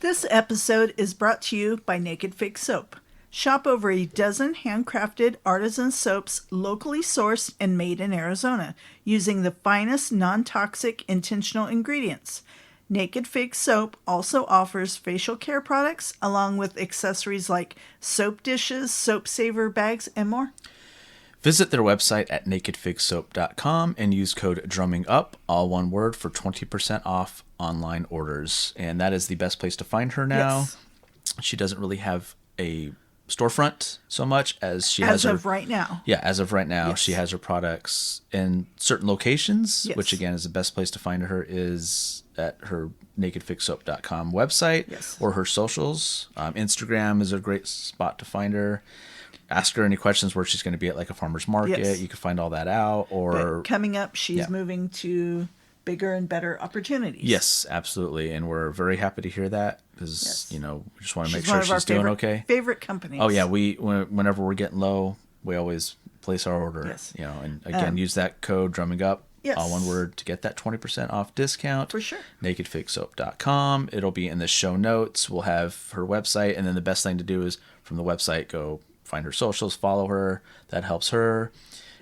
This episode is brought to you by Naked Fig Soap. Shop over a dozen handcrafted artisan soaps locally sourced and made in Arizona using the finest non-toxic intentional ingredients. Naked Fig Soap also offers facial care products along with accessories like soap dishes, soap saver bags, and more. Visit their website at nakedfigsoap.com and use code DRUMMINGUP, all one word, for 20% off online orders. And that is the best place to find her now. Yes. She doesn't really have a storefront so much as she has As of right now. Yeah, as of right now, Yes. she has her products in certain locations, Yes. which again is the best place to find her is at her nakedfigsoap.com website. Yes. Or her socials. Instagram is a great spot to find her. Ask her any questions where she's going to be at like a farmer's market. Yes. You can find all that out. Or But coming up, she's Yeah. moving to bigger and better opportunities. Yes, absolutely. And we're very happy to hear that because, Yes. we just want to make She's one sure of our she's doing favorite, okay. favorite companies. Oh, yeah. Whenever we're getting low, we always place our order. Yes. And again, use that code drumming up, Yes. all one word, to get that 20% off discount. For sure. nakedfigsoap.com. It'll be in the show notes. We'll have her website. And then the best thing to do is from the website, go find her socials, follow her. That helps her.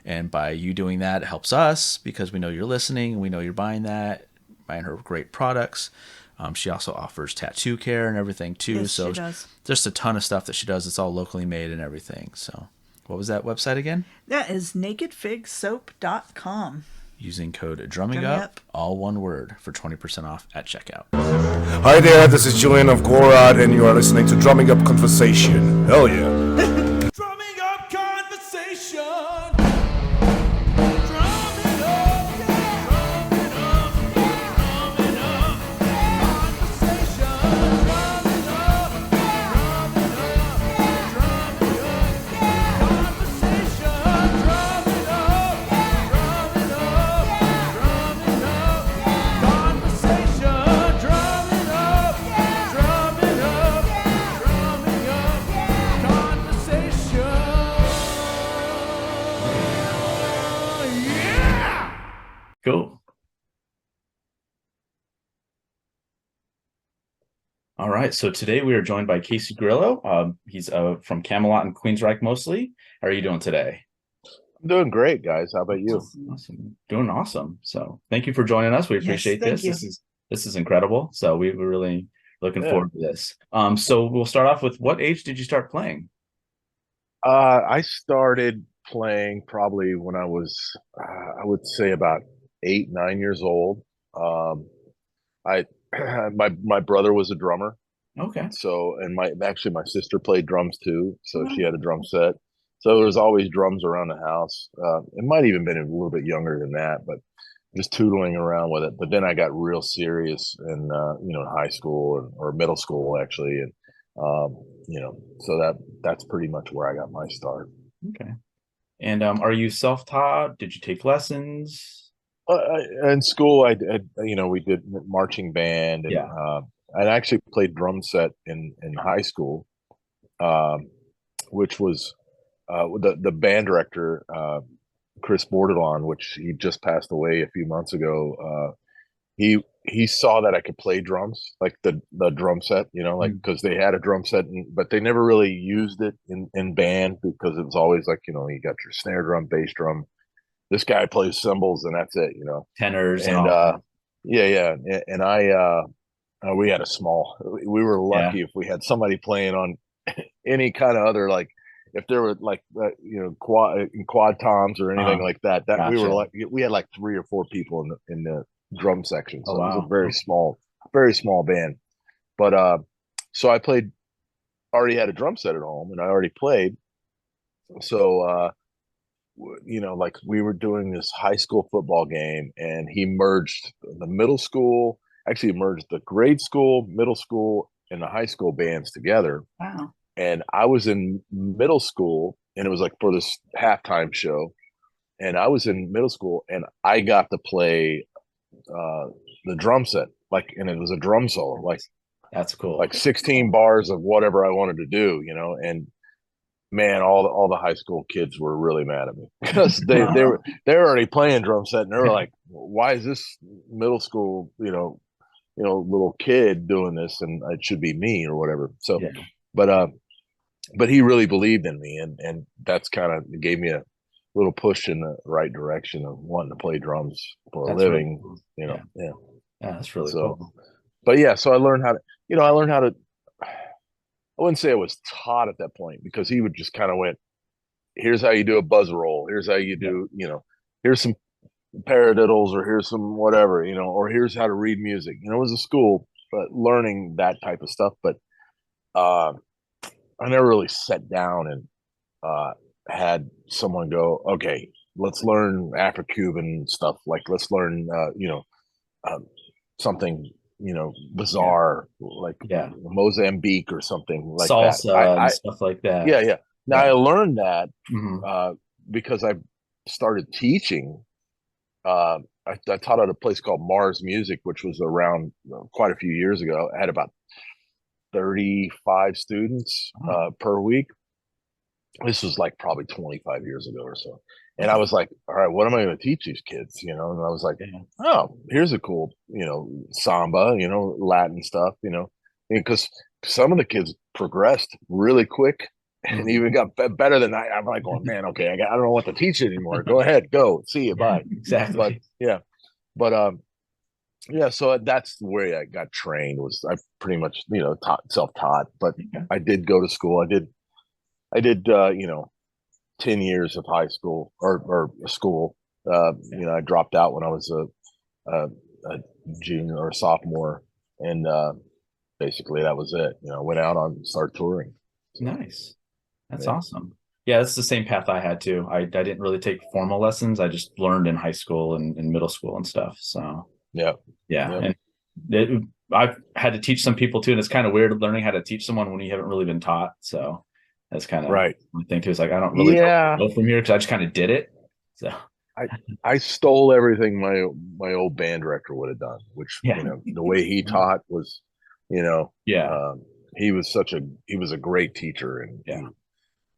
And by you doing that, it helps us because we know you're listening. We know you're buying her great products. She also offers tattoo care and everything too. Yes, so she does. just a ton of stuff that she does. It's all locally made and everything. So what was that website again? That is nakedfigsoap.com. Using code drumming Drumming up, Up. all one word, for 20% off at checkout. Hi there, this is Julian of Gorod, and you are listening to Drumming Up Conversation. Hell yeah. Drumming up conversation. Drumming up, yeah. Drumming up, drumming up conversation. Drumming up, drumming up, drumming up conversation. Drumming up, drumming up, drumming up conversation. Drumming up, drumming up, drumming up conversation. Yeah! Cool. All right. So today we are joined by Casey Grillo. He's from Kamelot and Queensryche mostly. How are you doing today? I'm doing great, guys. How about you? Awesome. Doing awesome. So thank you for joining us. We Yes, appreciate thank this. you. This is incredible. So we're really looking Yeah. forward to this. So we'll start off with, what age did you start playing? I started playing probably when I was, I would say about 8, 9 years old. I my brother was a drummer, Okay. so and my sister played drums too, so she had a drum set. So there was always drums around the house. It might even been a little bit younger than that, but just tootling around with it. But then I got real serious in high school or middle school actually, and so that's pretty much where I got my start. Okay. And are you self-taught? Did you take lessons? In school, we did marching band, and Yeah. I actually played drum set in high school, which was the band director, Chris Bordelon, which he just passed away a few months ago. He saw that I could play drums, like the drum set, because they had a drum set, but they never really used it in band because it was always like, you got your snare drum, bass drum. This guy plays cymbals and that's it, Tenors And all. yeah, and we had we were lucky if we had somebody playing on any kind of other, like if there were like quad toms or anything like that. We were Gotcha. like, we had like 3 or 4 people in the drum section, so Oh, it was wow. a very small band. But so I already had a drum set at home, and I already played. So like we were doing this high school football game, and he merged the middle school, actually merged the grade school, middle school, and the high school bands together. Wow. And I was in middle school, and it was like for this halftime show. And I was in middle school, and I got to play the drum set, and it was a drum solo, That's cool. like 16 bars of whatever I wanted to do, and man, all the high school kids were really mad at me because they were already playing drum set, and they were like, "Why is this middle school, little kid doing this, and it should be me or whatever. So, Yeah. but he really believed in me, and that's kind of gave me a little push in the right direction of wanting to play drums for a That's really living. cool. Yeah. Yeah, that's really So, cool. but yeah, so I learned how to, I learned how to. I wouldn't say I was taught at that point, because he would just kind of went, here's how you do a buzz roll. Here's how you Yeah. do, here's some paradiddles, or here's some whatever, or here's how to read music. It was a school, but learning that type of stuff. But uh, I never really sat down and uh, had someone go, okay, let's learn Afro-Cuban stuff. Like, let's learn, um, something, Yeah. bizarre, like Yeah. Mozambique or something like that. Salsa and stuff like that. Yeah, yeah. Now Yeah. I learned that Hmm. uh, because I started teaching. I taught at a place called Mars Music, which was around quite a few years ago. I had about 35 students Oh, per week. This was like probably 25 years ago or so. And I was like, all right, what am I going to teach these kids? And I was like, yeah. oh, here's a cool, samba, Latin stuff, because some of the kids progressed really quick and Mhm. even got better than I'm like, going, man, okay, I don't know what to teach anymore. Go ahead, go, see you, Yeah, bye. But exactly. yeah, but yeah, so that's the way I got trained. Was I pretty much, self-taught, but Okay. I did go to school. I did 10 years of high school, or school. Yeah. I dropped out when I was a junior or a sophomore, and basically that was it. Went out on start touring. So Nice. That's yeah, awesome. Yeah, that's the same path I had too. I didn't really take formal lessons. I just learned in high school and middle school and stuff. So yeah, yeah. yeah, And I've had to teach some people too, and it's kind of weird learning how to teach someone when you haven't really been taught. So that's kind of right. my thing too. It's like I don't really know Yeah, where to go from here because I just kind of did it. So I I stole everything my old band director would have done, which yeah. the way he taught was, you know, Yeah. um, he was a great teacher, and Yeah.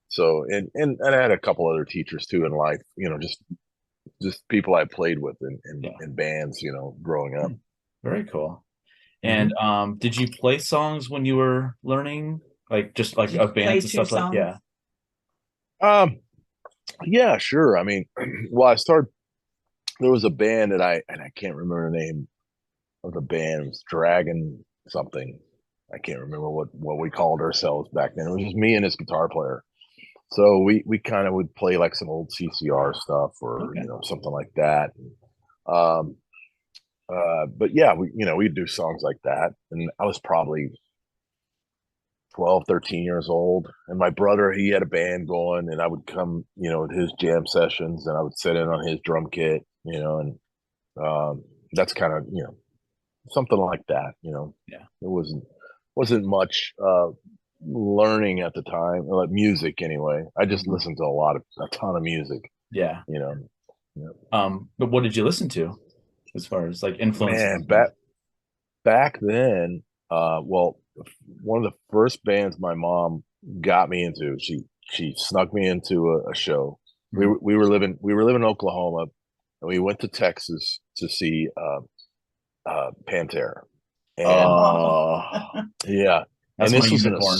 so and I had a couple other teachers too in life, just people I played with Yeah. in bands, growing up. Very cool. And Hmm. did you play songs when you were learning, like just like Did you of play bands and two stuff like songs? yeah. Yeah, sure. I mean, well, I started. There was a band that I can't remember the name of the band. It was Dragon something. I can't remember what we called ourselves back then. It was just me and this guitar player. So we kind of would play like some old CCR stuff, or Okay. something like that. Um, but yeah, we'd do songs like that, and I was probably 12, 13 years old, and my brother, he had a band going, and I would come, to his jam sessions, and I would sit in on his drum kit, and that's kind of, something like that. Yeah. It wasn't much learning at the time, like music anyway. I just Mhm. listened to a ton of music, Yeah. you know. Yeah. But what did you listen to as far as like influences Man, and stuff? back then, well, one of the first bands my mom got me into, she snuck me into a show. Mhm. We were living in Oklahoma, and we went to Texas to see Pantera. And Oh, yeah, and that's my unicorn.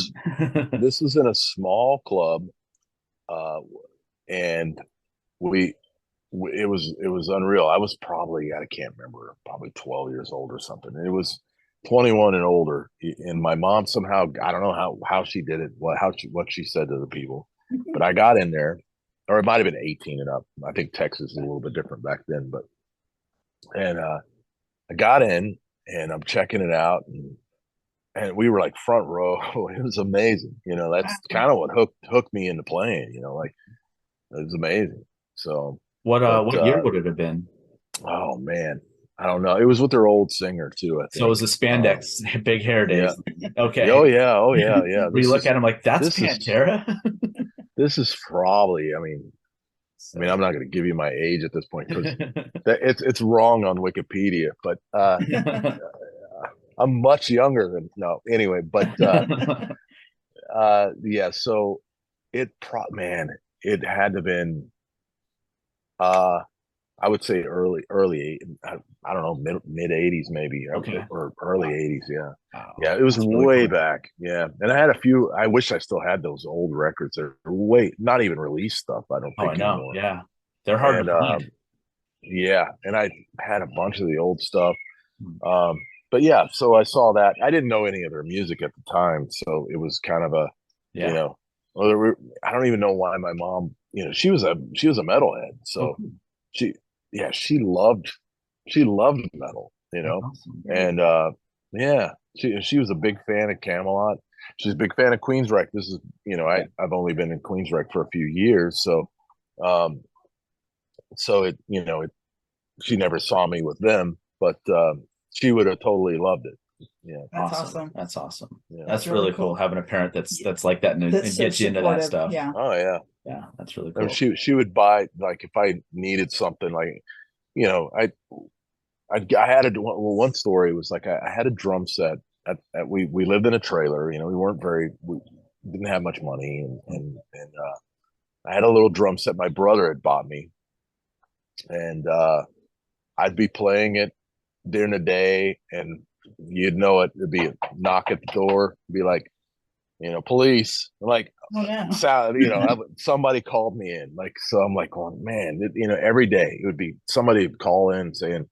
this was in a small club, uh, and we it was unreal. I was probably, I can't remember, probably 12 years old or something. It was 21 and older, and my mom somehow, I don't know how she did it, what she said to the people, but I got in there, or it might have been 18 and up. I think Texas is a little bit different back then, but and I got in, and I'm checking it out, and we were like front row. It was amazing. That's kind of what hooked me into playing. Like, it was amazing. So, but What year would it have been? oh man, I don't know. It was with their old singer too, I So it think. was the spandex big hair Yeah. days. Okay. Oh yeah. Oh yeah. Yeah. Where you look at him like that's This is Pantera. this is probably. I mean, So I'm not going to give you my age at this point, because it's wrong on Wikipedia. But I'm much younger than, no. Anyway, but yeah. So man, it had to have been. I would say I don't know, mid '80s maybe, Okay. or early '80s. Yeah, Wow. yeah, it was That's really way cool. back. Yeah, and I had a few. I wish I still had those old records. They're way not even released stuff. I don't Oh, I think know. anymore. Yeah. They're hard to And find. yeah, and I had a bunch of the old stuff. Hmm. Um, but yeah, so I saw that. I didn't know any of their music at the time, so it was kind of a, you Yeah. know, well, I don't even know why my mom, she was a metalhead, Oh, so cool. she, yeah, she loved metal, That's awesome. and yeah, she was a big fan of Camelot. She's a big fan of Queensryche. This is, I've only been in Queensryche for a few years, um, so she never saw me with them, but she would have totally loved it. Yeah, That's Awesome. awesome. That's awesome. yeah. That's Really really cool cool. having a parent that's like that and, That's and so get you into that supportive. stuff. Yeah. Oh yeah. Yeah, that's really I mean, cool. she would buy, like, if I needed something, like, you know, I had one story was like I had a drum set we lived in a trailer, we didn't have much money, and I had a little drum set my brother had bought me, and I'd be playing it during the day, and you'd know it. It'd be a knock at the door, be like, police. Like, Oh yeah. somebody called me in. Like, so I'm like, oh man, every day it would be somebody would call in saying,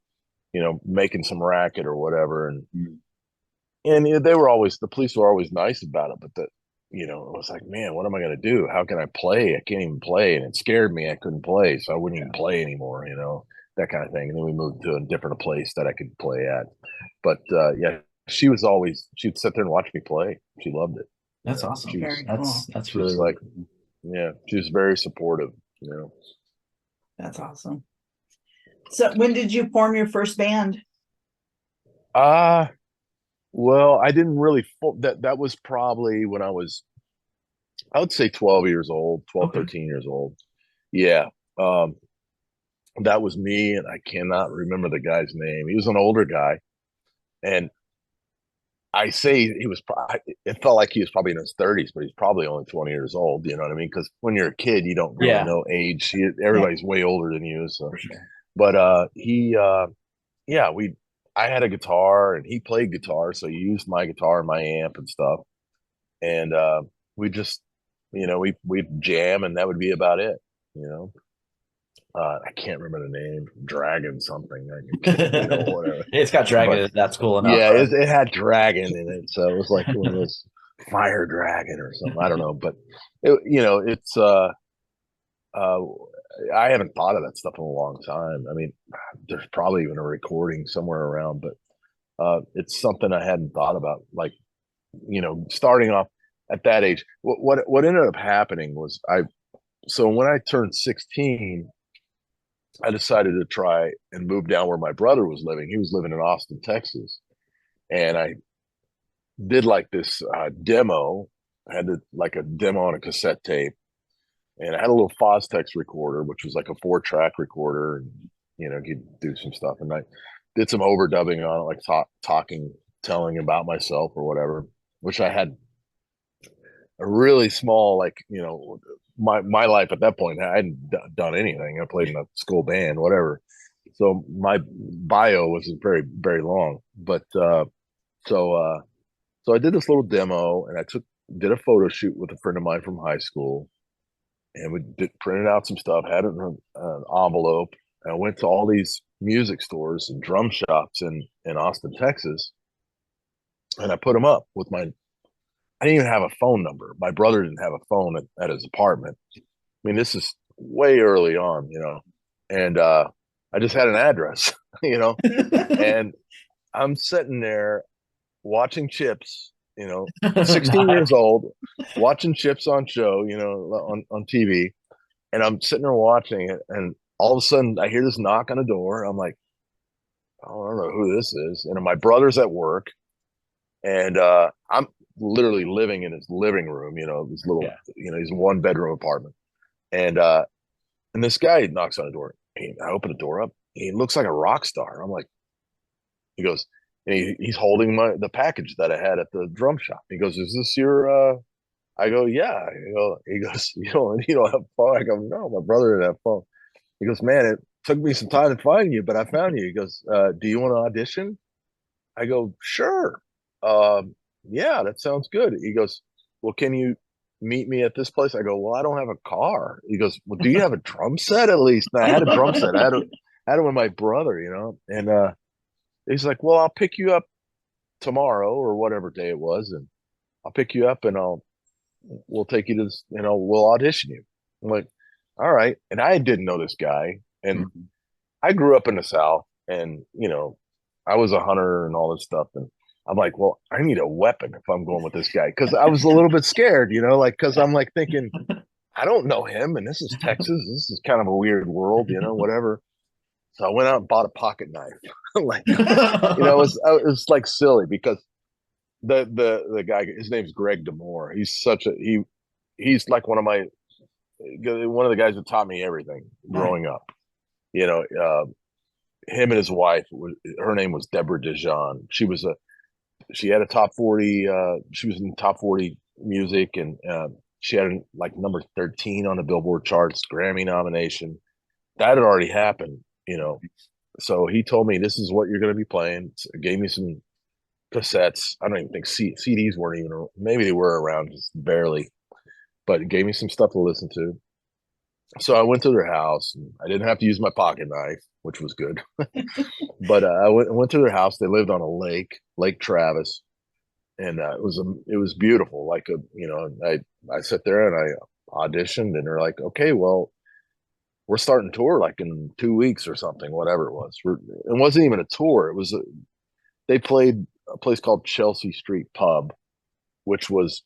making some racket or whatever, Mm. and the police were always nice about it, but I was like, man, what am I gonna do? How can I play? I can't even play, and it scared me. I couldn't play, so I wouldn't even play anymore. That kind of thing. And then we moved to a different place that I could play at. But yeah, she'd sit there and watch me play. She loved it. That's awesome. She was Very cool. That's she really, was really like, cool. yeah, she was very supportive. That's awesome. So when did you form your first band? Ah, well, I didn't really that was probably when I would say 12 years old, 12, Okay. 13 years old. Yeah. Um, that was me, and I cannot remember the guy's name. He was an older guy, and I say he was it felt like he was probably in his 30s, but he's probably only 20 years old. You know what I mean? Because when you're a kid, you don't really Yeah, know age. Yeah. Everybody's way older than you. So, for sure. but yeah, I had a guitar and he played guitar, so he used my guitar and my amp and stuff, and we just, we jam, and that would be about it. You know, I can't remember the name, Dragon something, whatever. It's got But dragon. That's cool enough, yeah, right? it had dragon in it, so it was like one of those fire dragon or something. I don't know, but it's uh, I haven't thought of that stuff in a long time. I mean, there's probably even a recording somewhere around, but it's something I hadn't thought about. Like, starting off at that age, what ended up happening was so when I turned 16, I decided to try and move down where my brother was living. He was living in Austin, Texas, and I did like this demo. I had like a demo on a cassette tape, and I had a little Fostex recorder, which was like a 4-track recorder, and you could do some stuff. And I did some overdubbing on it, like talking, telling about myself or whatever. Which I had a really small, like, my life at that point. I hadn't done anything. I played in a school band, whatever. So my bio wasn't very very long, but so so I did this little demo, and I did a photo shoot with a friend of mine from high school, and we printed out some stuff, had it in an envelope, and I went to all these music stores and drum shops in Austin, Texas, and I put them up with my. I didn't even have a phone number. My brother didn't have a phone at his apartment. I mean, this is way early on, and I just had an address, and I'm sitting there watching Chips, 16 years Nice. old, watching Chips on show, on TV, and I'm sitting there watching it, and all of a sudden I hear this knock on the door. I'm like, oh, I don't know who this is, and my brother's at work, and I'm literally living in his living room, this little, Yeah. he's a 1-bedroom apartment, and this guy knocks on the door. I open the door up. He looks like a rock star. I'm like, he goes, and he's holding the package that I had at the drum shop. He goes, "Is this your?" I go, "Yeah." He goes, "You don't have a phone?" I go, "No, my brother didn't have a phone." He goes, "Man, took me some time to find you, but I found you. He goes, do you want to audition? I go, sure. Yeah, that sounds good. He goes, well, can you meet me at this place? I go, well, I don't have a car. He goes, well, do you have a drum set at least? And I had a drum set. I had it with my brother, and he's like, well, I'll pick you up tomorrow or whatever day it was, and I'll pick you up and we'll take you to this, we'll audition you. I'm like, all right. And I didn't know this guy, and Mhm. I grew up in the South, and I was a hunter and all this stuff, and I'm like, well, I need a weapon if I'm going with this guy, because I was a little bit scared, like because I'm like thinking, I don't know him, and this is Texas. This is kind of a weird world, whatever. So I went out and bought a pocket knife, like it was like silly because the guy, his name's Greg Demore. He's like one of the guys that taught me everything growing up. You know, him and his wife, her name was Deborah Dijon. She had a top 40. She was in top 40 music, and she had like number 13 on the Billboard charts, Grammy nomination. That had already happened, So he told me, this is what you're going to be playing. Gave me some cassettes. I don't even think CDs weren't even, maybe they were around just barely, but it gave me some stuff to listen to. So I went to their house, and I didn't have to use my pocket knife, which was good. But I went to their house. They lived on a Lake Travis, and it was beautiful. Like I sat there and I auditioned, and they're like, okay, well, we're starting tour like in 2 weeks or something, whatever it was. It wasn't even a tour. They played a place called Chelsea Street Pub, which was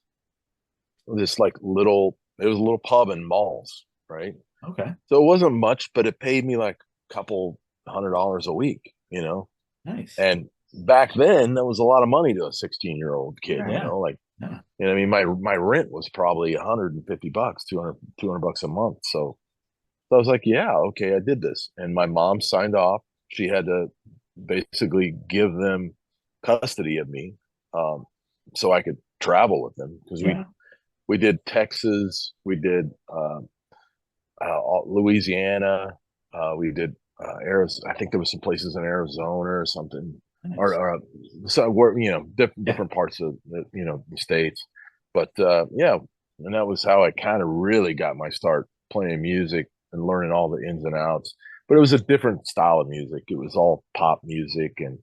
this like it was a little pub in malls, right? Okay. So it wasn't much, but it paid me like a couple $100 a week. Nice. And back then, that was a lot of money to a 16-year-old kid, Yeah. like, Yeah. I mean, my rent was probably $150, 200 bucks a month. So I was like, yeah, okay, I did this. And my mom signed off. She had to basically give them custody of me, so I could travel with them, because Yeah. we did Texas, we did Louisiana, we did Arizona. I think there was some places in Arizona or something, Nice. or so we're different parts of the states. But yeah, and that was how I kind of really got my start playing music and learning all the ins and outs. But it was a different style of music. It was all pop music, and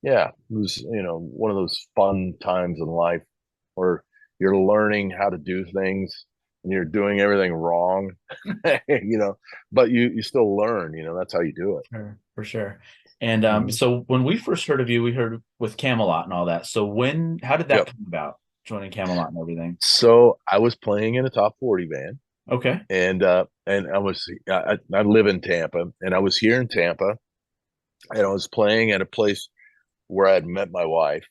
yeah, it was one of those fun times in life where you're learning how to do things and you're doing everything wrong, but you still learn. That's how you do it. Sure, for sure. And Mhm. so when we first heard of you, we heard with Camelot and all that. So how did that Yep. come about? Joining Camelot and everything. So I was playing in a top 40 band, Okay. and I live in Tampa, and I was here in Tampa, and I was playing at a place where I had met my wife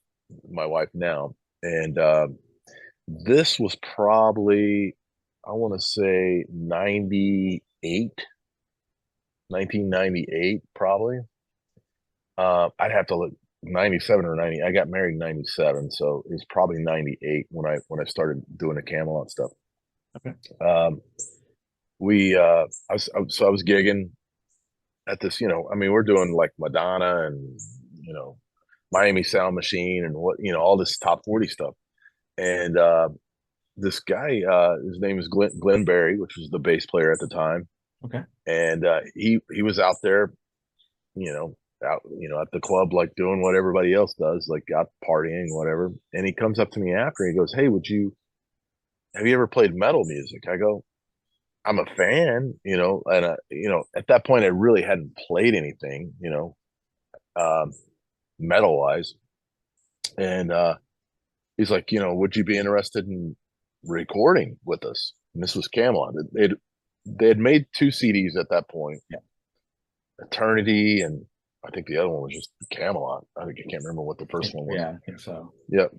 now, and this was probably, I want to say 1998, probably. I'd have to look, 97 or 90. I got married in 97, so it was probably 98 when I started doing the Camelot stuff. Okay. I was gigging at this, I mean, we're doing like Madonna and Miami Sound Machine and all this top 40 stuff. And this guy, his name is Glenn Berry, which was the bass player at the time. Okay. And he was out there, at the club, like doing what everybody else does, like out partying, whatever. And he comes up to me after, he goes, hey, have you ever played metal music? I go, I'm a fan, and at that point I really hadn't played anything, metal wise. And he's like, would you be interested in recording with us? And this was Camelot. They had made 2 CDs at that point. Yeah. Eternity, and I think the other one was just Camelot. I can't remember what the first one was. Yeah, I think so. Yep.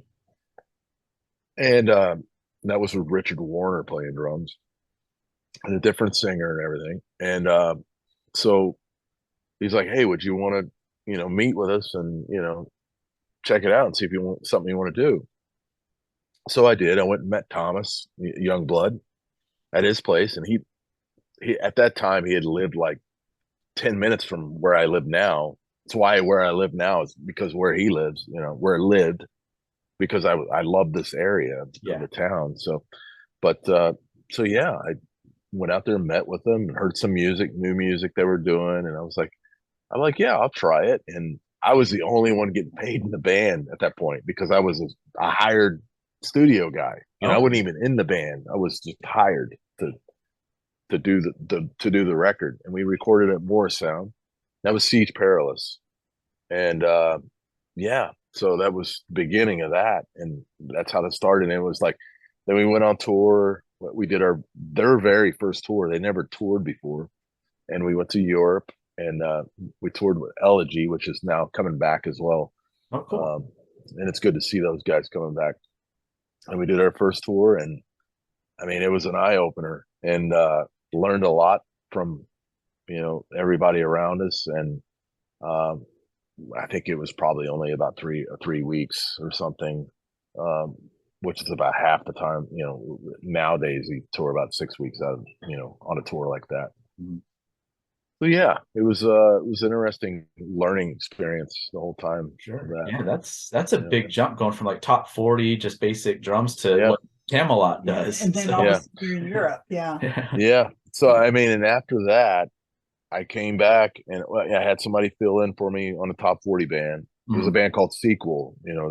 And that was with Richard Warner playing drums and a different singer and everything. And so he's like, hey, would you want to, meet with us and, check it out and see if you want something you want to do? So I did. I went and met Thomas Youngblood at his place, and he at that time he had lived like 10 minutes from where I live now. That's why where I live now is because where he lives, you know, where I lived, because I love this area of the town. So, but so yeah, I went out there and met with them and heard some music, new music they were doing, and I'm like, yeah, I'll try it. And I was the only one getting paid in the band at that point because I was a hired studio guy. You know, I wasn't even in the band. I was just hired to do to do the record, and we recorded at Morrisound. That was Siege Perilous, and yeah, so that was the beginning of that, and that's how it started. And it was like, then we went on tour. We did their very first tour. They never toured before, and we went to Europe, and we toured with Elegy, which is now coming back as well. Oh, cool. And it's good to see those guys coming back. And we did our first tour, and I mean, it was an eye opener, and learned a lot from, you know, everybody around us. And um, I think it was probably only about 3 weeks or something, which is about half the time. You know, nowadays we tour about 6 weeks out of, you know, on a tour like that. Mhm. So yeah, it was interesting learning experience the whole time. Sure. That. Yeah, that's a big jump going from like top 40, just basic drums to Yeah. what Kamelot does. And then So- all of a sudden you're in Europe. Yeah. Yeah. So I mean, and after that, I came back and I had somebody fill in for me on the top 40 band. It was a band called Sequel. You know,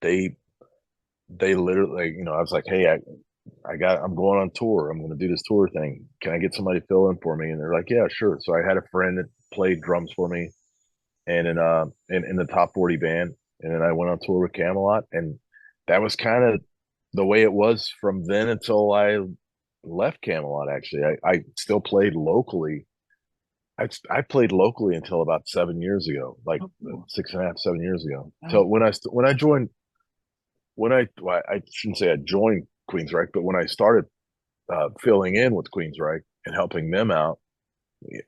they literally, you know, I was like, hey, I'm going on tour. I'm going to do this tour thing. Can I get somebody to fill in for me? And they're like, yeah, sure. So I had a friend that played drums for me, and in the top 40 band, and then I went on tour with Kamelot, and that was kind of the way it was from then until I left Kamelot. Actually, I still played locally. I played locally until about 7 years ago, like 6.5, 7 years ago. So when I joined, well, I shouldn't say I joined Queensryche, but when I started filling in with Queensryche and helping them out,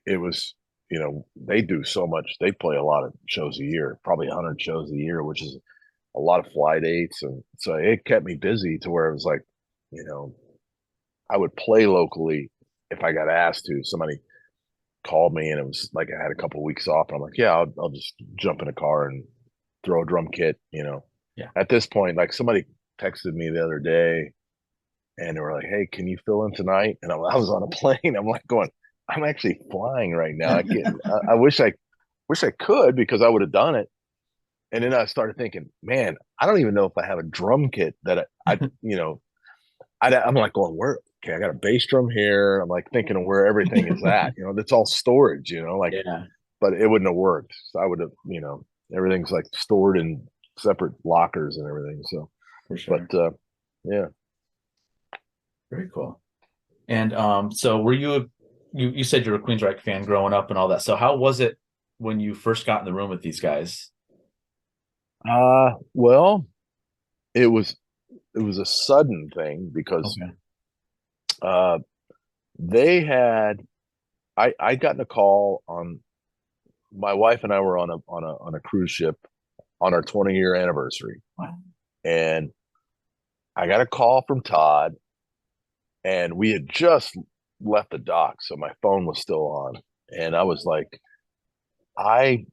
it was, you know, they do so much. They play a lot of shows a year, probably 100 shows a year, which is a lot of fly dates, and so it kept me busy to where it was like, you know, I would play locally if I got asked to. Somebody called me and it was like I had a couple of weeks off, and I'm like, yeah, I'll just jump in a car and throw a drum kit, you know. Yeah. At this point, like somebody texted me the other day and they were like, hey, can you fill in tonight? And I was on a plane. I'm like going, I'm actually flying right now. I can't. I wish I could, because I would have done it. And then I started thinking, man, I don't even know if I have a drum kit that I you know, I'm like going, where? Okay, I got a bass drum here. I'm like thinking of where everything is at. You know, that's all storage. You know, like, Yeah. but it wouldn't have worked. So I would have, you know, everything's like stored in separate lockers and everything. So, For sure. but yeah. Very cool. And so were you said you were a Queensryche fan growing up and all that. So how was it when you first got in the room with these guys? Well, it was a sudden thing because Okay. they had I gotten a call on, my wife and I were on a cruise ship on our 20-year anniversary. Wow. And I got a call from Todd, and we had just left the dock, so my phone was still on, and I was like, I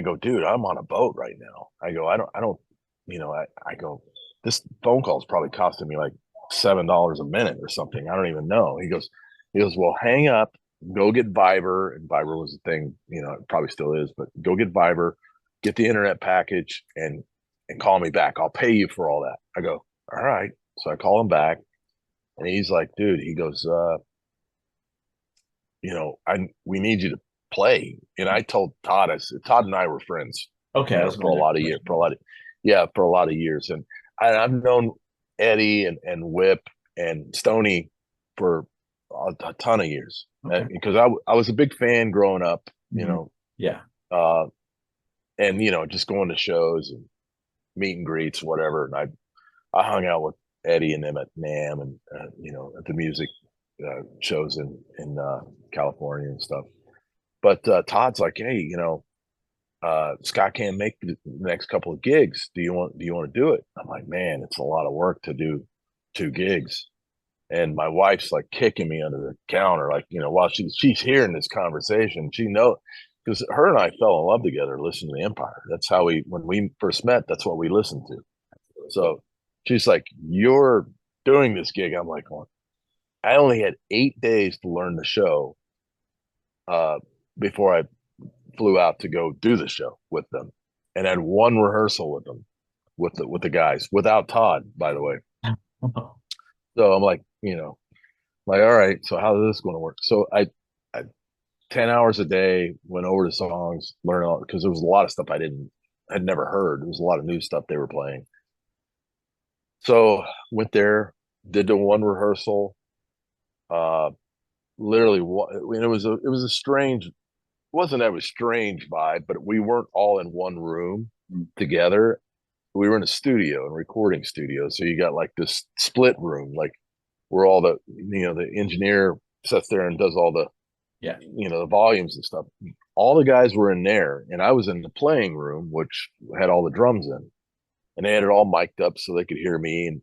go, dude, I'm on a boat right now. I go, I don't, you know, I go, this phone call is probably costing me like $7 a minute or something. I don't even know. He goes, well, hang up, go get Viber. And Viber was the thing, you know, it probably still is, but go get Viber, get the internet package, and call me back. I'll pay you for all that. I go, all right. So I call him back, and he's like, dude, he goes, you know, we need you to play. And I told Todd, I said, Todd and I were friends, Okay. you know, for a lot of years, for a lot of years. And I've known Eddie and Whip and Stoney for a ton of years, because I was a big fan growing up, you know. Yeah. And, you know, just going to shows and meet and greets, whatever. And I hung out with Eddie and them at NAMM and, you know, at the music shows in California and stuff. But Todd's like, hey, you know, Scott can't make the next couple of gigs. Do you want to do it? I'm like, man, it's a lot of work to do 2 gigs. and my wife's like kicking me under the counter, like, you know, while she's hearing this conversation. She know, because her and I fell in love together listening to the Empire. That's how when we first met, that's what we listened to. So she's like, "You're doing this gig." I'm like, well, I only had 8 days to learn the show before I flew out to go do the show with them, and had one rehearsal with them, with the guys, without Todd, by the way. So I'm like, you know, like, all right, so how is this going to work? So I 10 hours a day, went over the songs, learned all, because there was a lot of stuff I'd never heard. There was a lot of new stuff they were playing. So went there, did the one rehearsal. Literally, it was a strange. It wasn't that a strange vibe, but we weren't all in one room together. We were in a studio, a recording studio. So you got like this split room, like where all the, you know, the engineer sits there and does all the, you know, the volumes and stuff. All the guys were in there, and I was in the playing room, which had all the drums in, and they had it all mic'd up so they could hear me.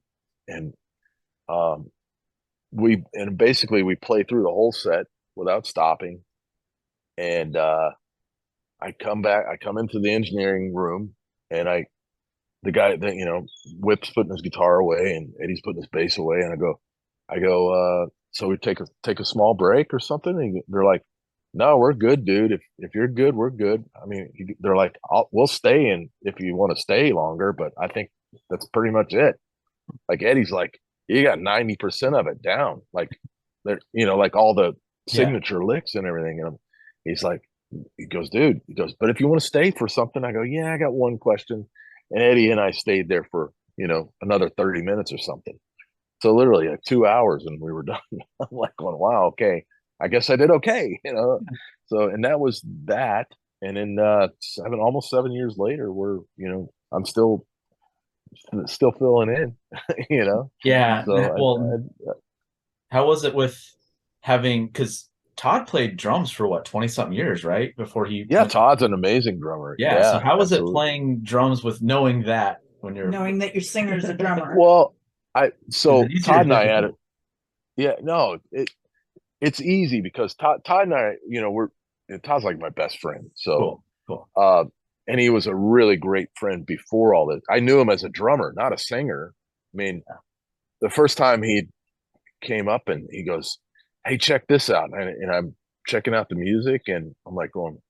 And um, basically we played through the whole set without stopping. And I come into the engineering room, and the guy that, you know, Whip's putting his guitar away and Eddie's putting his bass away, and I go, so we take a small break or something. And they're like, "No, we're good, dude. If you're good, we're good." I mean, they're like, "We'll stay in if you want to stay longer, but I think that's pretty much it." Like Eddie's like, "You got 90% of it down, like, there, you know, like all the signature licks and everything." And he's like, he goes, "Dude," he goes, "but if you want to stay for something," I go, "Yeah, I got one question." And Eddie and I stayed there for, you know, another 30 minutes or something. So literally like 2 hours and we were done. I'm like going, wow, okay. I guess I did okay, you know. So, and that was that. And then almost 7 years later, you know, I'm still filling in, you know. Yeah. So Well, how was it with having, because Todd played drums for what, 20 something years, right? Before he yeah, Todd's an amazing drummer. Yeah. So how was absolutely. it playing drums with knowing that when you're Knowing that your singer's a drummer. Well, Is it easy or Todd and I had it. difficult? Yeah, no, it's easy because Todd and I, you know, Todd's like my best friend. So, Cool. and he was a really great friend before all this. I knew him as a drummer, not a singer. I mean, the first time he came up and he goes, "Hey, check this out," and I'm checking out the music, and I'm like going,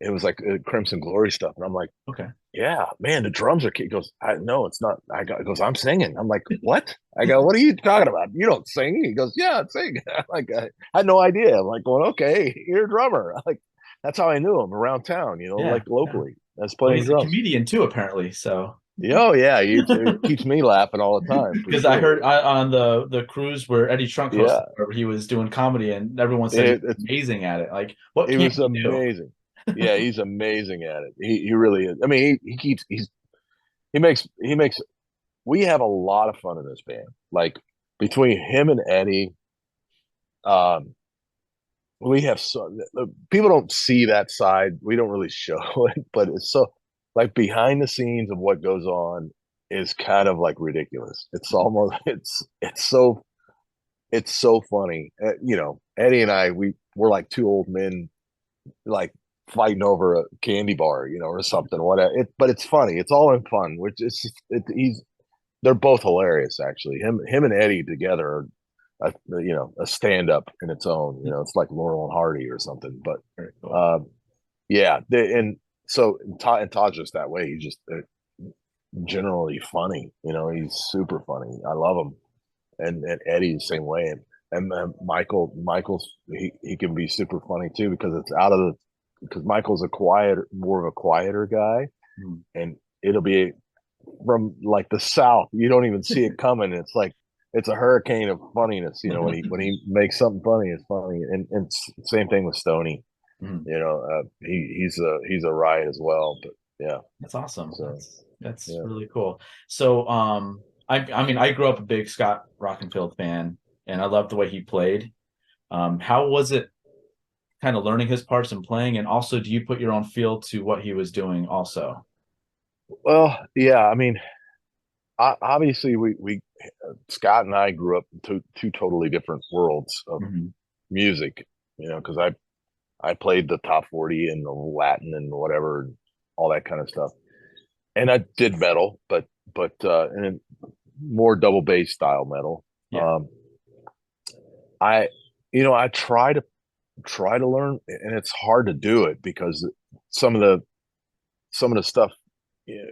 it was like Crimson Glory stuff, and I'm like, Okay. "Yeah, man, the drums are." He goes, "No, it's not." He goes, "I'm singing." I'm like, "What?" I go, "What are you talking about? You don't sing." He goes, "Yeah, I sing." Like, I had no idea. I'm like, going, "Okay, you're a drummer." Like, that's how I knew him around town, you know, Yeah. like locally. That's Well, playing he's a drums. comedian too, apparently. So Oh yeah, it keeps me laughing all the time for because I sure. heard on the cruise where Eddie Trunk hosted, Yeah, where he was doing comedy, and everyone said he it, was it's amazing at it. Like, what it can't was he do? amazing. Yeah, he's amazing at it. He really is. I mean, he makes. We have a lot of fun in this band. Like between him and Eddie, um, we have so people don't see that side. We don't really show it, but it's so like behind the scenes of what goes on is kind of like ridiculous. It's almost it's so funny. You know, Eddie and I we're like two old men like fighting over a candy bar, you know, or something. Whatever. But it's funny. It's all in fun. Which is they're both hilarious actually. Him and Eddie together are you know, a stand up in its own. You know, it's like Laurel and Hardy or something. But Very cool. yeah, and Todd's just that way. He's just generally funny. You know, he's super funny. I love him, and Eddie's the same way. And Michael's he can be super funny too because it's out of the because Michael's more of a quieter guy, and it'll be from like the South. You don't even see it coming. It's like it's a hurricane of funniness. You know, when he makes something funny, it's funny. And same thing with Stoney. You know, he's a riot as well. But yeah, That's awesome. So, That's yeah. really cool. So, I mean, I grew up a big Scott Rockenfield fan, and I loved the way he played. How was it kind of learning his parts and playing? And also, do you put your own feel to what he was doing also? Well, yeah. I mean, obviously we Scott and I grew up in two totally different worlds of Mhm. music, because I played the top 40 and the Latin and whatever, all that kind of stuff. And I did metal, but and more double bass style metal. Yeah. I I try to learn, and it's hard to do it because some of the stuff,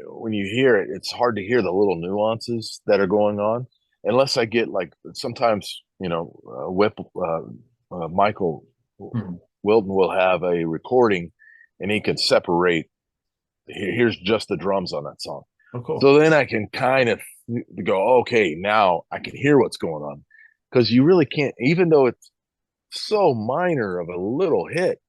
when you hear it, it's hard to hear the little nuances that are going on unless I get like sometimes Whip Michael Mhm. Wilton will have a recording and he can separate. Here's just the drums on that song. Oh, cool. So then I can kind of go, okay, now I can hear what's going on, because you really can't, even though it's so minor of a little hit,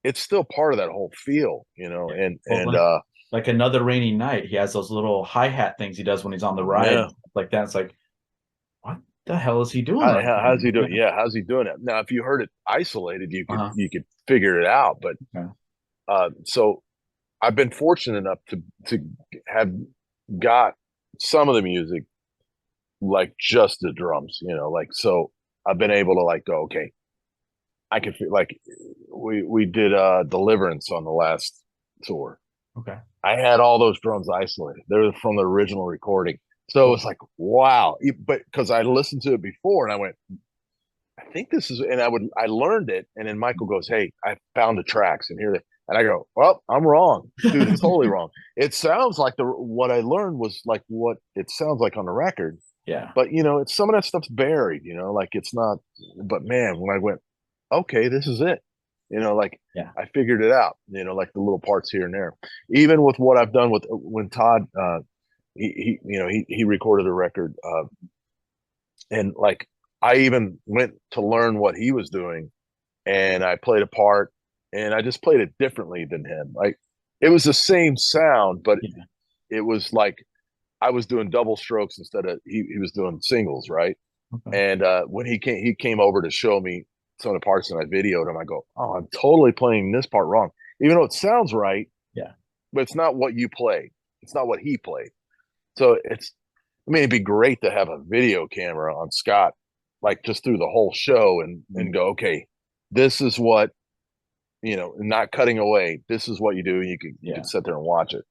it's still part of that whole feel, and Well, like Another Rainy Night, he has those little hi-hat things he does when he's on the ride, yeah. like that. It's like, what the hell is he doing right How's he now? doing? Yeah, how's he doing it? Now, if you heard it isolated, Uh-huh. you could figure it out. But Okay. so I've been fortunate enough to have got some of the music like just the drums, like so I've been able to like go, okay, I can feel like we did Deliverance on the last tour. Okay. I had all those drums isolated. They were from the original recording. So it's like, wow. But because I listened to it before and I went, I think this is, and I learned it. And then Michael goes, hey, I found the tracks and here they, and I go, well, I'm wrong, dude. It's totally wrong. It sounds like what I learned was like what it sounds like on the record. Yeah. But, it's some of that stuff's buried, like it's not, but man, when I went, okay, this is it. Like Yeah. I figured it out, like the little parts here and there. Even with what I've done with when Todd he recorded a record and like I even went to learn what he was doing and I played a part and I just played it differently than him. Like it was the same sound, but Yeah. it was like I was doing double strokes instead of he was doing singles, right? Okay. And when he came over to show me some of the parts and I videoed him, I go, oh, I'm totally playing this part wrong, even though it sounds right. Yeah. But it's not what you played. It's not what he played. So it'd be great to have a video camera on Scott, like just through the whole show and go, okay, this is what, not cutting away. This is what you do. You can sit there and watch it.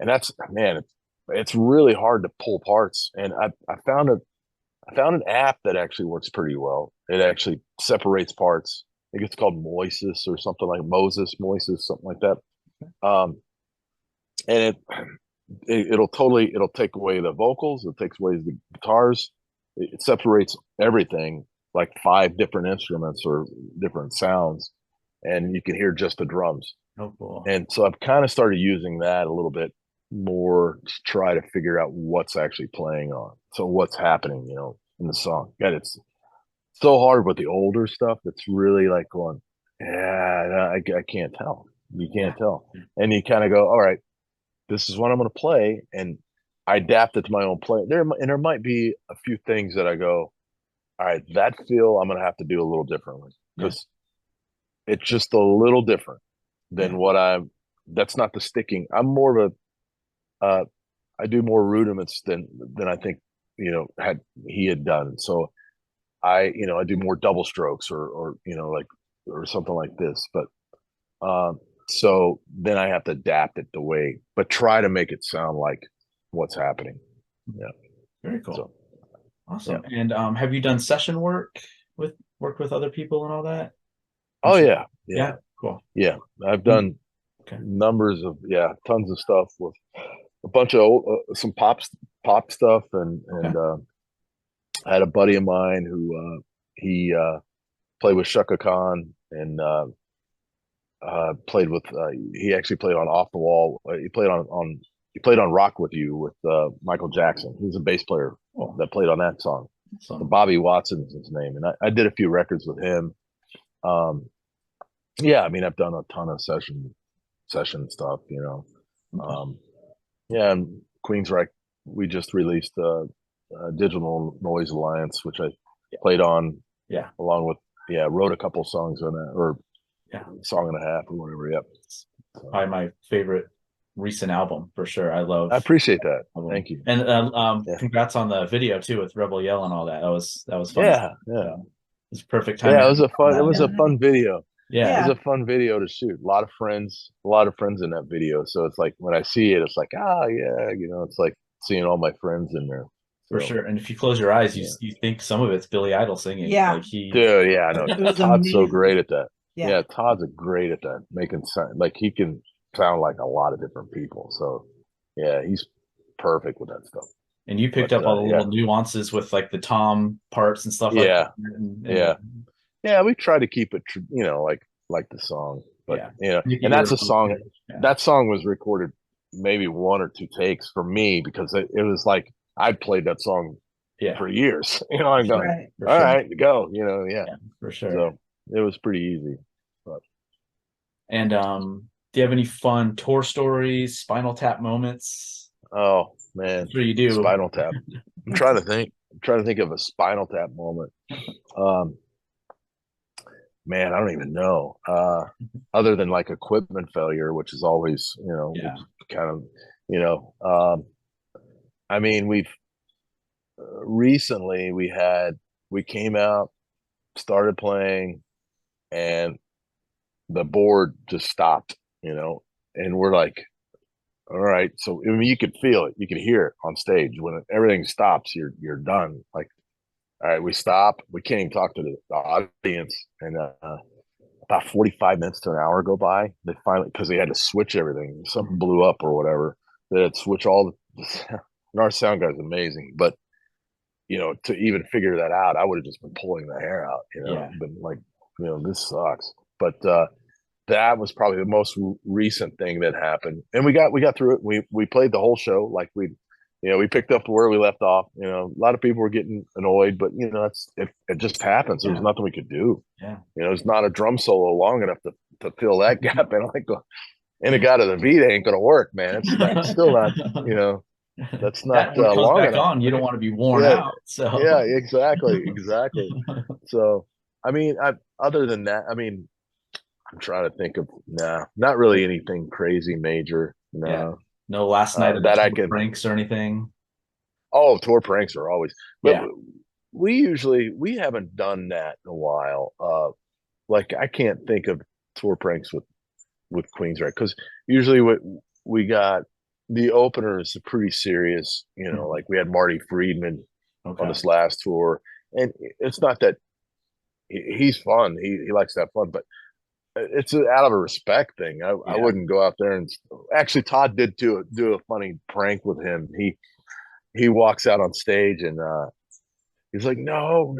And that's, man, it's really hard to pull parts. And I found an app that actually works pretty well. It actually separates parts. I think it's called Moises or something like Moises, something like that. And it'll take away the vocals. It takes away the guitars. It separates everything, like 5 different instruments or different sounds, and you can hear just the drums. Oh, cool. And so I've kind of started using that a little bit more to try to figure out what's actually playing on. So what's happening, in the song. God, it's so hard with the older stuff. That's really like going, yeah, I can't tell. You can't tell. And you kind of go, all right, this is what I'm going to play. And I adapt it to my own play. There might be a few things that I go, all right, that feel I'm going to have to do a little differently because it's just a little different than that's not the sticking. I'm more of I do more rudiments than I think, he had done. So I do more double strokes or like, or something like this. But, so then I have to adapt it but try to make it sound like what's happening. Yeah. Very cool. So, awesome. And have you done session work with other people and all that? oh yeah. Yeah. Cool. Yeah. I've done numbers of, tons of stuff with a bunch of some pop stuff. And I had a buddy of mine who, he, played with Shaka Khan and, played with he actually played on Off the Wall. He played on Rock with You with Michael Jackson. He's a bass player that played on that song. So Bobby Watson is his name, and I did a few records with him. Yeah, I mean I've done a ton of session stuff, and Queensryche, we just released Digital Noise Alliance, which I played on, along with wrote a couple songs on it, or song and a half or whatever. Yep. Probably my favorite recent album for sure. I I love appreciate that. album. Thank you. And Yeah. congrats on the video too with Rebel Yell and all that. That was fun. Yeah, yeah. So, it's perfect Yeah, timing. it was a fun. It on was that. a fun video. It Yeah. was a fun video to shoot. A lot of friends in that video. So it's like when I see it, it's like, yeah, it's like seeing all my friends in there. For So, sure. And if you close your eyes, yeah. you think some of it's Billy Idol singing. Yeah. Like he Dude, yeah, I know. It was Todd's so amazing. great at that. Yeah. Yeah, Todd's great at that, making sound like he can sound like a lot of different people. So, yeah, he's perfect with that stuff. and you picked But, up all the yeah. little nuances with like the tom parts and stuff like Yeah. that. And, Yeah, we try to keep it, like the song. But Make it and that's your a song. own. Yeah. That song was recorded maybe 1 or 2 takes for me because it was like I'd played that song Yeah, for years. I'm going, Right. for all sure. right, go. Yeah. Yeah, for sure. So it was pretty easy. And do you have any fun tour stories, Spinal Tap moments? Oh man, I'm sure you do. Spinal Tap. I'm trying to think. of a Spinal Tap moment. Man, I don't even know. Other than like equipment failure, which is always, Yeah. kind of, I mean, we've recently we came out, started playing, and the board just stopped, and we're like, all right. So I mean, you could feel it, you could hear it on stage when everything stops. You're done. Like, all right, we stop. We can't even talk to the audience, and about 45 minutes to an hour go by. They finally, because they had to switch everything. Something blew up or whatever. They had to switch all the. And our sound guy's amazing, but to even figure that out, I would have just been pulling the hair out. Yeah. Been like, this sucks. But that was probably the most recent thing that happened, and we got through it. We played the whole show like we picked up where we left off. A lot of people were getting annoyed, but it just happens. There was nothing we could do. Yeah. It's not a drum solo long enough to fill that gap. And and it got to the beat ain't gonna work, man. It's still not. That's not when it comes long back enough. on, you don't want to be worn Yeah. out. So Yeah, exactly. So I mean, other than that, I mean, I'm trying to think of not really anything crazy major. No. Yeah. No last night of that the I tour can. pranks or anything. Oh, tour pranks are always. But Yeah. we haven't done that in a while. Like I can't think of tour pranks with Queensryche, because usually what we got, the opener is pretty serious. Like we had Marty Friedman Okay. on this last tour, and it's not that he's fun. He likes to have fun, but it's out of a respect thing. I wouldn't go out there and actually Todd did do a funny prank with him. He walks out on stage and he's like, no,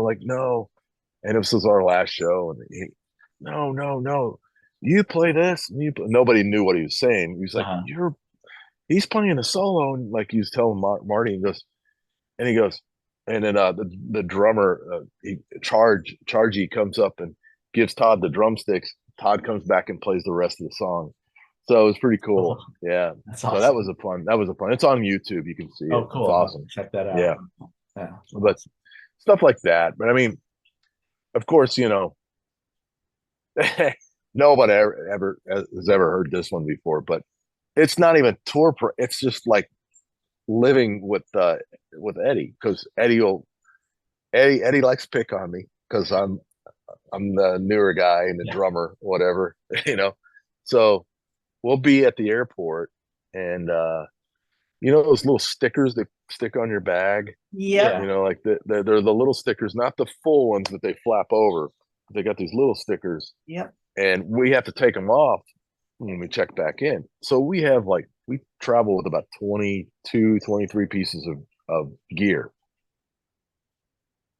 like no, and this was our last show, and he, no, you play this, and nobody knew what he was saying. He was like, he's playing a solo, and like he was telling Marty, and he goes, and then the drummer, Chargy comes up and gives Todd the drumsticks. Todd comes back and plays the rest of the song. So it was pretty cool. Yeah. That's So awesome. that was a fun. It's on YouTube. You can see it. Oh, cool. It's awesome. Check that out. Yeah. Yeah. But stuff like that. But I mean, of course, nobody ever has ever heard this one before, but it's not even tour. It's just like living with Eddie, because Eddie likes to pick on me because I'm the newer guy and the drummer, whatever, So we'll be at the airport, and those little stickers that stick on your bag. Yep. Like they're the little stickers, not the full ones that they flap over. They got these little stickers. Yep. And we have to take them off when we check back in. So we travel with about 22, 23 pieces of gear.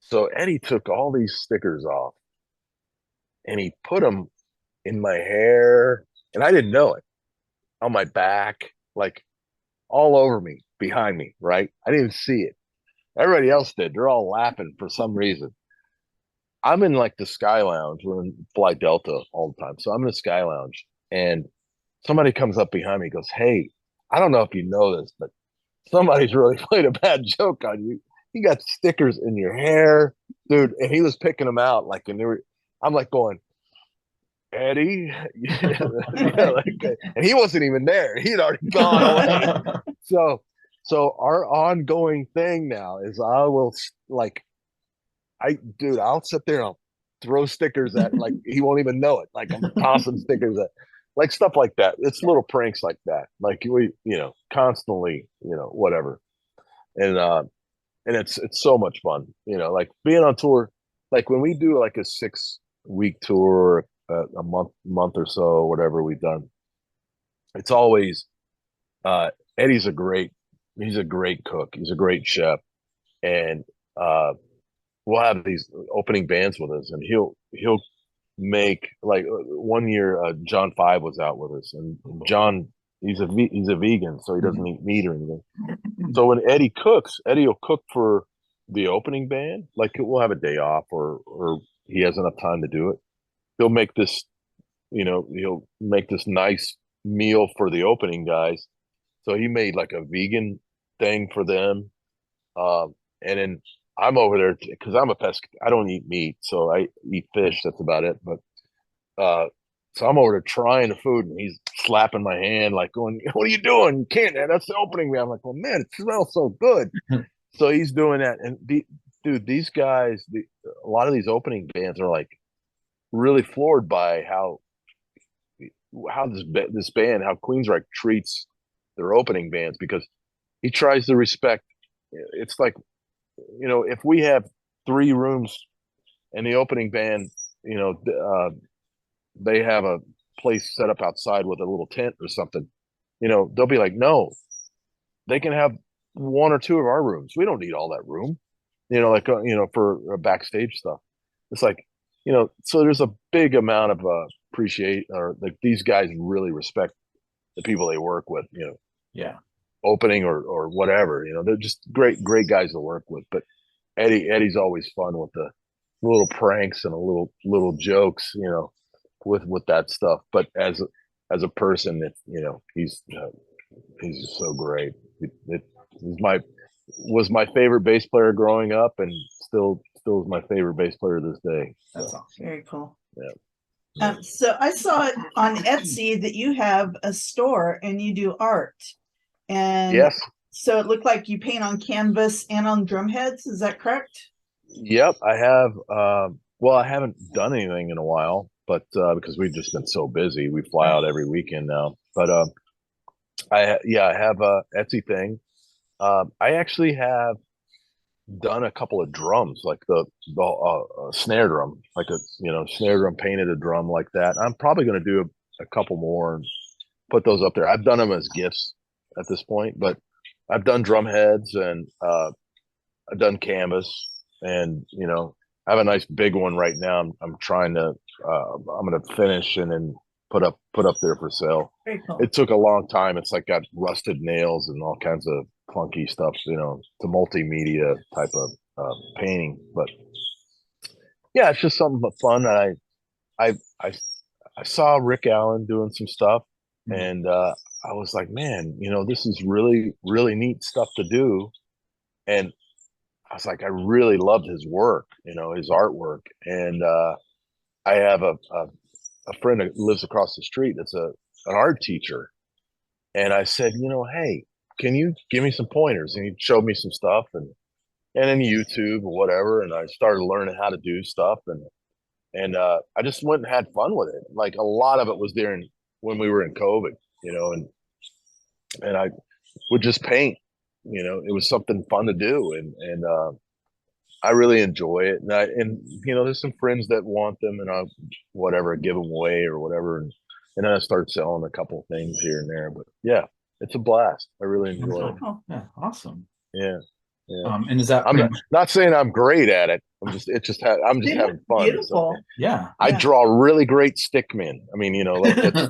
So Eddie took all these stickers off and he put them in my hair, and I didn't know it, on my back, like all over me, behind me, right? I didn't even see it. Everybody else did. They're all laughing for some reason. I'm in like the Sky Lounge. We're in Fly Delta all the time. So I'm in the Sky Lounge, and somebody comes up behind me and goes, hey, I don't know if you know this, but somebody's really played a bad joke on you. You got stickers in your hair, dude. And he was picking them out. I'm like going, Eddie, and he wasn't even there. He'd already gone away. So our ongoing thing now is I'll sit there and I'll throw stickers at, like, he won't even know it. Like, I'm tossing stickers at, like, stuff like that. It's little pranks like that. Like, we, constantly, whatever. And it's so much fun, like being on tour. Like when we do like a 6-week tour, a month or so, whatever we've done, it's always Eddie's he's a great cook. He's a great chef. And we'll have these opening bands with us, and he'll make, like, one year John 5 was out with us, and John, he's a vegan, so he doesn't eat meat or anything. So when Eddie cooks, Eddie will cook for the opening band. Like, we'll have a day off, or he has enough time to do it. He'll make this, he'll make this nice meal for the opening guys. So he made like a vegan thing for them. And then I'm over there because I'm a I don't eat meat, so I eat fish. That's about it. But so I'm over there trying the food, and he's slapping my hand, like, going, "What are you doing? You can't. That's the opening band." I'm like, "Well, man, it smells so good." So he's doing that, and dude, these guys, a lot of these opening bands are like really floored by how this band, how Queensryche treats their opening bands, because he tries to respect. It's like, if we have 3 rooms and the opening band, they have a place set up outside with a little tent or something, they'll be like, "No, they can have 1 or 2 of our rooms. We don't need all that room," like, for backstage stuff. It's like, so there's a big amount of appreciate, or like, these guys really respect the people they work with, Yeah. opening or whatever, they're just great guys to work with. But Eddie's always fun with the little pranks and a little jokes, with that stuff. But as a person, he's just so great. Was my favorite bass player growing up, and still is my favorite bass player to this day. That's awesome. Very cool. Yeah. So I saw it on Etsy that you have a store and you do art. And Yes. so it looked like you paint on canvas and on drum heads. Is that correct? Yep, I have. Well, I haven't done anything in a while, but because we've just been so busy, we fly out every weekend now. But I have a Etsy thing. I actually have done a couple of drums, like the snare drum, like a snare drum, painted a drum like that. I'm probably going to do a couple more and put those up there. I've done them as gifts at this point, but I've done drum heads, and I've done canvas, and I have a nice big one right now. I'm trying to I'm going to finish and then put up there for sale. Very cool. It took a long time. It's like got rusted nails and all kinds of funky stuff. It's a multimedia type of painting, but yeah, it's just something fun. I saw Rick Allen doing some stuff, and I was like, man, this is really, really neat stuff to do. And I was like, I really loved his work, his artwork. And I have a friend that lives across the street that's an art teacher. And I said, hey, can you give me some pointers? And he showed me some stuff, and then YouTube or whatever. And I started learning how to do stuff. And I just went and had fun with it. Like, a lot of it was when we were in COVID, and I would just paint. It was something fun to do, and I really enjoy it. And there's some friends that want them, and I'll give them away or whatever. And then I start selling a couple of things here and there. But yeah, it's a blast. I really enjoy it. Oh, yeah, awesome. Yeah. And is that I'm not saying I'm great at it. I'm just having fun. Beautiful. So. Yeah. I draw really great stickmen. I mean, like, that's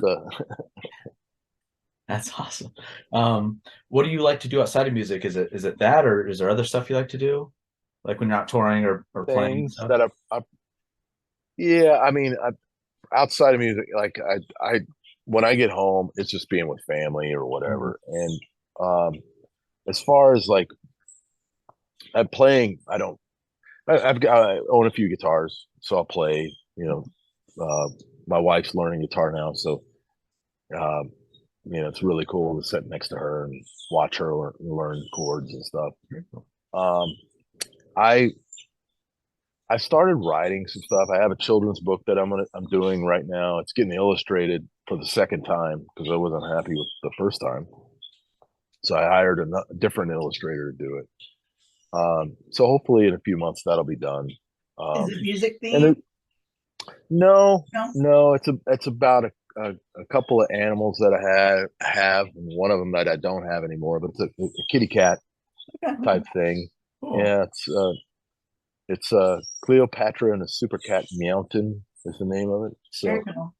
That's awesome. What do you like to do outside of music? Is it that, or is there other stuff you like to do, like when you're not touring or playing things stuff? that I mean, outside of music, like, I when I get home, it's just being with family or whatever. And as far as like I'm playing, I own a few guitars, so I'll play, my wife's learning guitar now, so it's really cool to sit next to her and watch her learn chords and stuff. Um, I I started writing some stuff. I have a children's book that I'm doing right now. It's getting illustrated for the second time because I wasn't happy with the first time. So I hired a different illustrator to do it. So hopefully in a few months that'll be done. Is it music And themed? no, No? no, it's about a couple of animals that I have, and one of them that I don't have anymore, but it's a kitty cat Okay. type thing. Cool. Yeah, it's Cleopatra and the Super Cat Mountain is the name of it. So Very cool.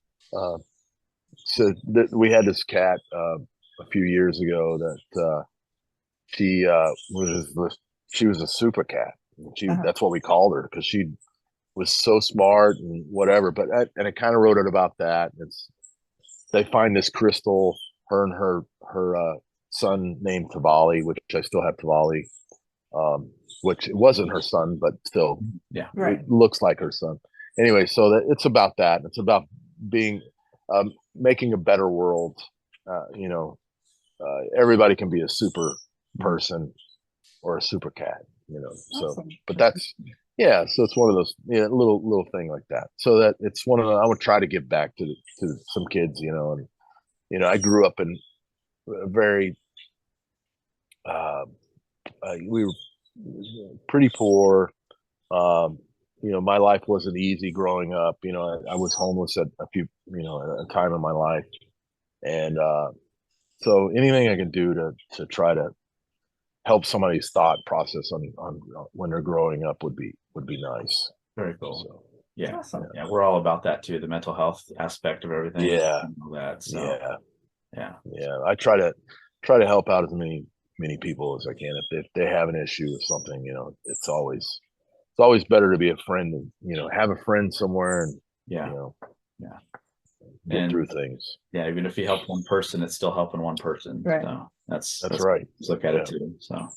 we had this cat a few years ago that she was a super cat. That's what we called her because she was so smart and whatever. But and I kind of wrote it about that. They find this crystal. Her and her son named Tavali, which I still have Tavali. Which it wasn't her son, but still, Yeah, right. It looks like her son. Anyway, so it's about that. It's about being, making a better world. Everybody can be a super person or a super cat. So, Awesome. but that's so it's one of those little thing like that. So that it's one of the, I would try to give back to some kids, and I grew up in a very we were pretty poor. My life wasn't easy growing up. I was homeless at a time in my life, and so anything I can do to try to help somebody's thought process on when they're growing up would be nice. very cool. So, Yeah, Awesome. yeah, we're all about that too, the mental health aspect of everything. Yeah. and all that. So yeah, yeah, I try to help out as many people as I can. If they have an issue with something, it's always better to be a friend and have a friend somewhere and yeah, get And- through things. yeah. Even if you help one person, it's still helping one person. Right. So that's right. Let's look at it too. So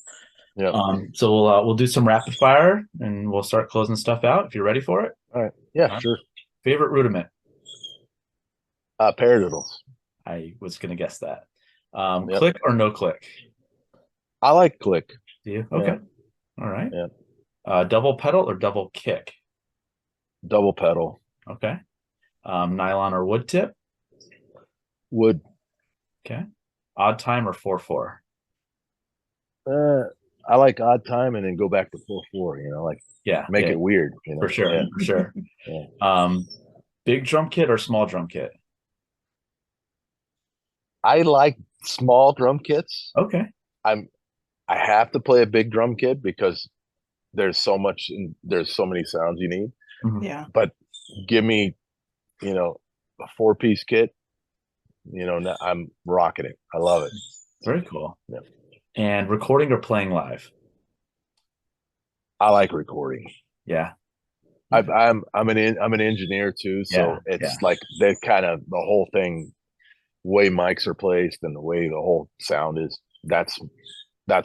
Yeah. so we'll do some rapid fire and we'll start closing stuff out if you're ready for it. All right. Yeah. All right. Sure. Favorite rudiment? Paradiddles. I was gonna guess that. Yep. Click or no click? I like click. Do you? Yeah. Okay. All right. Yeah. Double pedal or double kick? Double pedal. Okay. Nylon or wood tip? Wood. Okay. Odd time or 4/4? I like odd time and then go back to 4/4. Yeah. Make yeah, it weird. for sure. Yeah. For sure. Yeah. Big drum kit or small drum kit? I like small drum kits. Okay. I have to play a big drum kit because there's so many sounds you need. Mhm. Yeah. But give me, a 4-piece kit. I'm rocking it. I love it. Very cool. Yeah. And recording or playing live? I like recording. Yeah. I'm an engineer too, so Yeah, it's like that kind of the whole thing, way mics are placed and the way the whole sound is. That's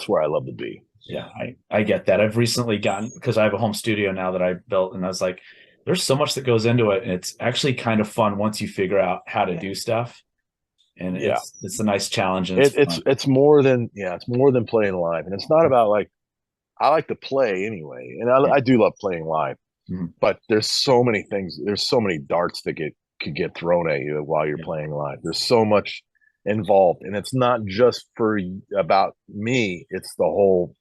where I love to be. Yeah. I get that. I've recently gotten, because I have a home studio now that I built, and I was like, there's so much that goes into it, and it's actually kind of fun once you figure out how to do stuff. And it's a nice challenge. And It's more than playing live, and it's not about like, I like to play anyway, and I do love playing live. Mhm. But there's so many things. There's so many darts that could get thrown at you while you're playing live. There's so much involved, and it's not just about me. It's the whole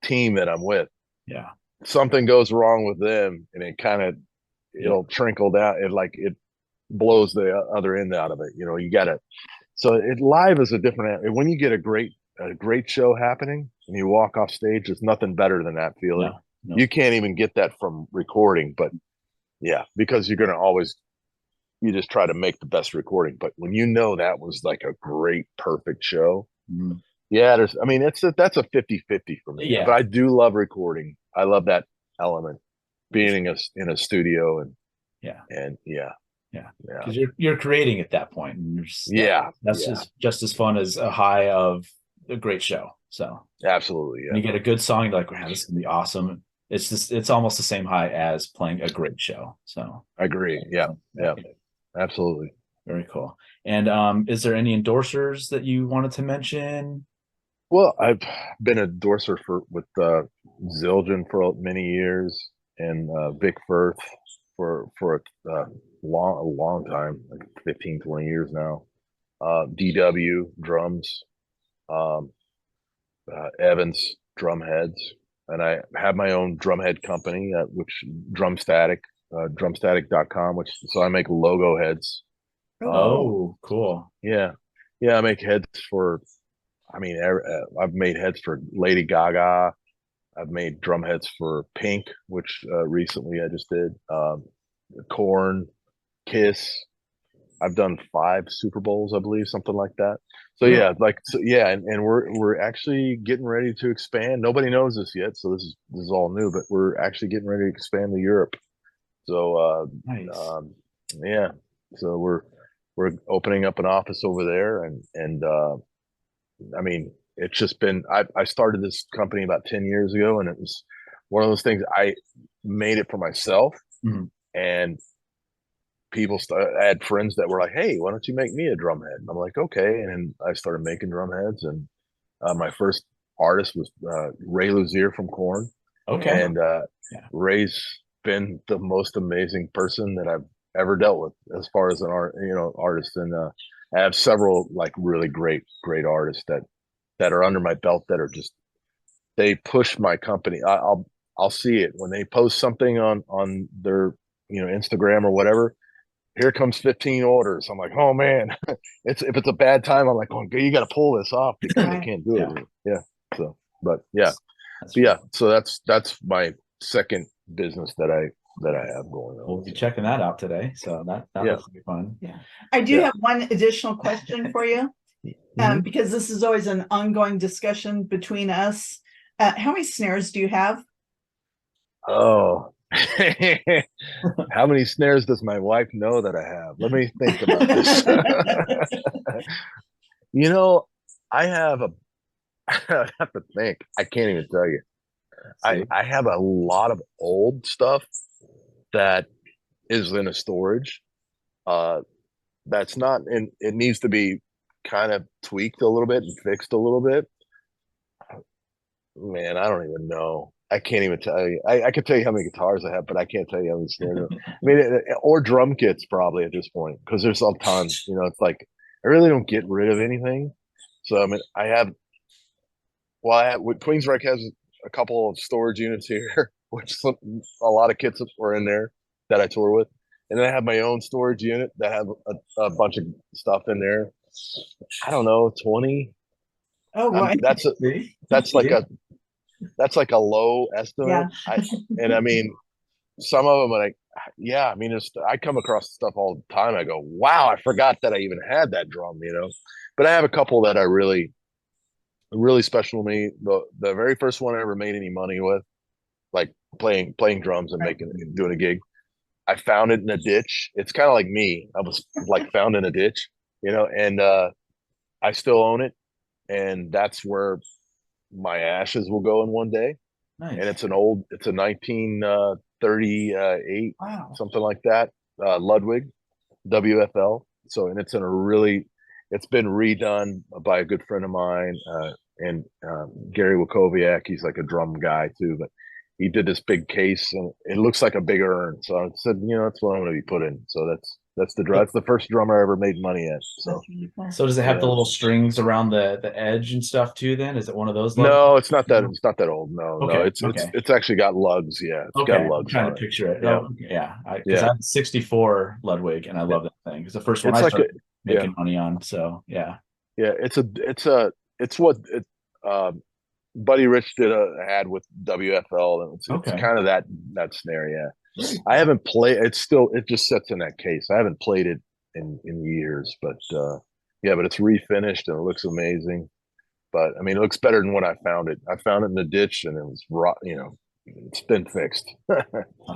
team that I'm with. Yeah. Something goes wrong with them, and it'll trickle down. It blows the other end out of it. You got to. So live is a different. When you get a great show happening and you walk off stage, there's nothing better than that feeling. No. You can't even get that from recording, but because you're going to always, you just try to make the best recording. But when that was like a great, perfect show, Mhm. that's a 50-50 for me. Yeah. But I do love recording. I love that element, being in a studio and Because you're creating at that point. And that's just as fun as a high of a great show. So absolutely, when you get a good song, you're like, wow, this is gonna be awesome. It's almost the same high as playing a great show. So I agree. Yeah. Absolutely. Very cool. And is there any endorsers that you wanted to mention? Well, I've been a endorser with Zildjian for many years, and Vic Firth for a long time, like 15, 20 years now. DW drums, um, Evans drumheads, and I have my own drumhead company, which Drumstatic, drumstatic.com, which so I make logo heads. Oh, cool. Yeah, yeah, I make heads for. I mean, I've made heads for Lady Gaga. I've made drum heads for Pink, which recently I just did. Korn, Kiss. I've done 5 Super Bowls, I believe, something like that. So Really? yeah, and we're actually getting ready to expand. Nobody knows this yet, so this is all new, but we're actually getting ready to expand to Europe. So Nice. yeah, so we're opening up an office over there, and I mean, it's just been I started this company about 10 years ago, and it was one of those things. I made it for myself, Mhm. and I had friends that were like, "Hey, why don't you make me a drum head?" And I'm like, "Okay." And I started making drum heads, and my first artist was Ray Luzier from Korn, Okay. and Yeah. Ray's been the most amazing person that I've ever dealt with as far as an artist. And I have several like really great artists that are under my belt that are just they push my company. I'll see it when they post something on their Instagram or whatever. Here comes 15 orders. I'm like, oh man, if it's a bad time, I'm like, oh, you got to pull this off because I Right. can't do Yeah. it. Yeah. So, but yeah, That's yeah. So that's my second business that I have going We'll on. be checking that out today. So that Yeah. looks pretty fun. Yeah. I do Yeah. have one additional question for you, Mhm. because this is always an ongoing discussion between us. How many snares do you have? Oh, how many snares does my wife know that I have? Let me think about this. you know, I have a. I have to think. I can't even tell you. See? I have a lot of old stuff that is in a storage. Uh, that's not, and it needs to be kind of tweaked a little bit and fixed a little bit. Man, I don't even know. I can't even tell you. I could tell you how many guitars I have, but I can't tell you how many snares. I mean, or drum kits probably at this point because there's a ton. It's like I really don't get rid of anything. So I mean, Queensryche has a couple of storage units here, which a lot of kits were in there that I tour with, and then I have my own storage unit that have a bunch of stuff in there. I don't know, 20. Oh, boy. See? That's like See? a low Yeah. estimate. And I mean, some of them are like, yeah, I mean, I come across stuff all the time. I go, wow, I forgot that I even had that drum. But I have a couple that are really special to me. The very first one I ever made any money with, like playing drums and Right. doing a gig. I found it in a ditch. It's kind of like me. I was like found in a ditch, and I still own it, and that's where my ashes will go in one day. And Nice. it's a 1938, Wow. something like that, Ludwig WFL. So, and it's been redone by a good friend of mine, and Gary Wakowiak. He's like a drum guy too, but he did this big case, and it looks like a big urn. So I said, that's what I'm going to be put in. So that's the first drummer I ever made money at. So That's really cool. So does it have the yeah. little strings around the edge and stuff too then? Is it one of those lugs? No, it's not that. It's not that old. No, Okay, it's okay. it's actually got lugs. Yeah, it's Okay, got I'm lugs trying to on it. picture it. Yeah, Oh, yeah. Because I yeah. have 64 Ludwig and I Yeah. love that thing. It's the first one It's I like started yeah, making money on. So yeah. yeah. It's what Buddy Rich did a ad with WFL, and it's Okay. kind of that snare. Yeah, Very I cool. haven't played. It just sits in that case. I haven't played it in years, but yeah, but it's refinished and it looks amazing. But I mean, it looks better than when I found it. I found it in the ditch and it was rot. It's been fixed.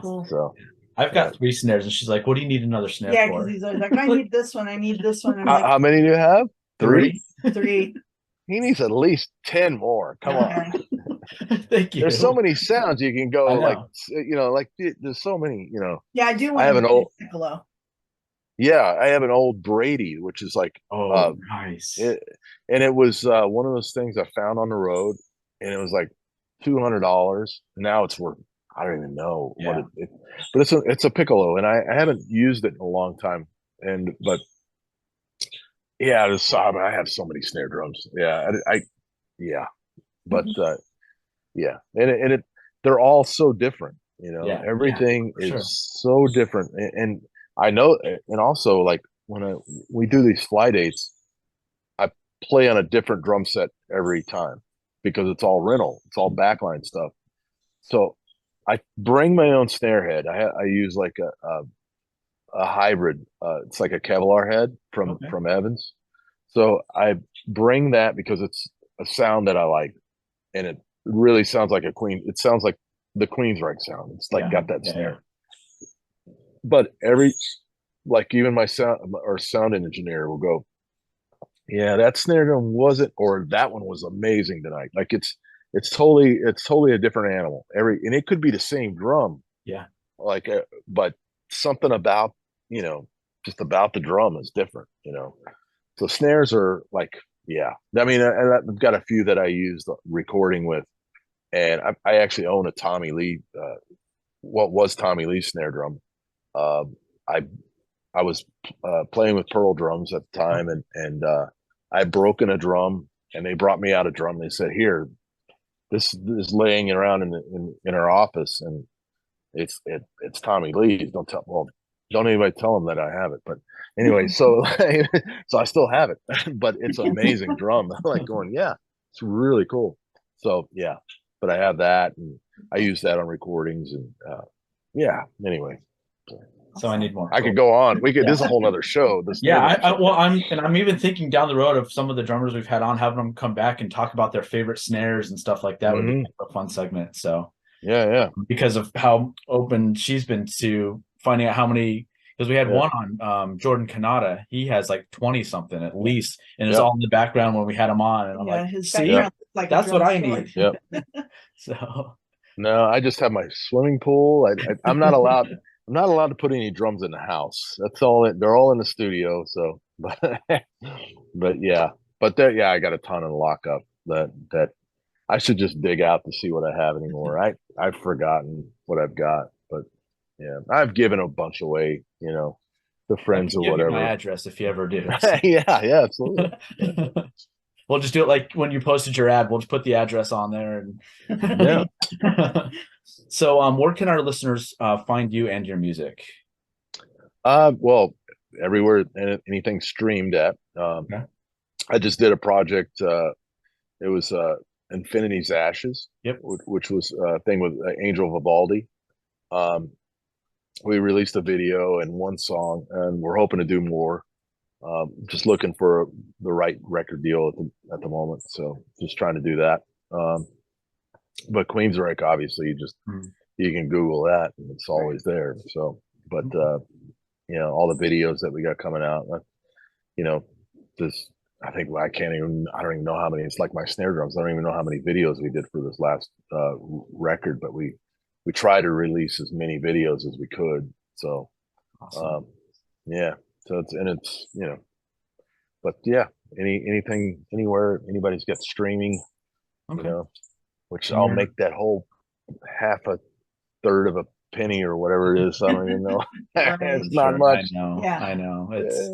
Cool. So I've got 3 snares and she's like, what do you need another snare Yeah, for? because he's always like, I need this one. I need this one. I'm how, like, how many do you have? 3? 3. He needs at least 10 more. Come on. Okay. Thank you. There's so many sounds you can go I like, know. like there's so many. Yeah, I do I want have to an get old. a piccolo. Yeah, I have an old Brady, which is like Oh, nice. it, and it was one of those things I found on the road, and it was like $200. Now it's worth, I don't even know what Yeah. but it's a piccolo, and I haven't used it in a long time. And but yeah, I have so many snare drums. Yeah, yeah, but yeah, and it they're all so different. Yeah. Yeah. Everything For is sure. so different, and I know, and also like when we do these fly dates, I play on a different drum set every time because it's all rental, it's all backline stuff. So I bring my own snare head. I use like a hybrid. It's like a Kevlar head Okay. from Evans. So I bring that because it's a sound that I like, and it really sounds like a Queen. It sounds like the Queensryche sound. It's like Yeah. got that Yeah. Yeah. snare. But like even my sound engineer will go, yeah, that snare drum wasn't, or that one was amazing tonight. Like it's totally a different animal. And it could be the same drum, Yeah. like, but something about you know just about the drum is different. So snares are like, yeah. I mean, I've got a few that I use recording with, and I actually own a Tommy Lee, what was Tommy Lee's snare drum. Uh, I I was playing with Pearl drums at the time, and I had broken a drum, and they brought me out a drum. They said, "Here, this is laying around in our office, and it's Tommy Lee's. Don't anybody tell them that I have it." But anyway, so so I still have it, but it's an amazing drum. Like going, yeah, it's really cool. So yeah, but I have that, and I use that on recordings, and yeah. Anyway, So I need more. I Cool. could go on. We could. Yeah. This is a whole nother show. This Yeah, snare drum show. well, I'm even thinking down the road of some of the drummers we've had on, having them come back and talk about their favorite snares and stuff like that would be a fun segment. So Yeah, yeah. because of how open she's been to finding out how many, because we had Yeah. one on Jordan Kanata, he has like 20 something at least, and it's Yep. all in the background when we had him on, and I'm Yeah, like, his see, background looks like a that's what drum I store. need. Yep. So No, I just have my swimming pool. I'm not allowed. I'm not allowed to put any drums in the house. That's all. They're all in the studio. So, but yeah, yeah, I got a ton of lockup that I should just dig out to see what I have anymore. I've forgotten what I've got, but yeah, I've given a bunch away. To I friends can or give you my whatever. address if you ever do. Yeah, absolutely. We'll just do it like when you posted your ad. We'll just put the address on there. And Yeah. so, where can our listeners find you and your music? Well, everywhere anything streamed at. Okay. I just did a project. It was Infinity's Ashes, Yep. which was a thing with Angel Vivaldi. We released a video and one song, and we're hoping to do more. Just looking for the right record deal at the moment, so just trying to do that. But Queensryche, obviously, you can Google that, and it's always there. So, but all the videos that we got coming out, this I don't even know how many. It's like my snare drums. I don't even know how many videos we did for this last record, but we try to release as many videos as we could. So, Awesome. yeah. So but yeah, anything anywhere anybody's got streaming, Okay. which And I'll you're- make that whole half a third of a penny or whatever it is. I don't even know. Right. It's not Sure, much. Yeah. I know. It's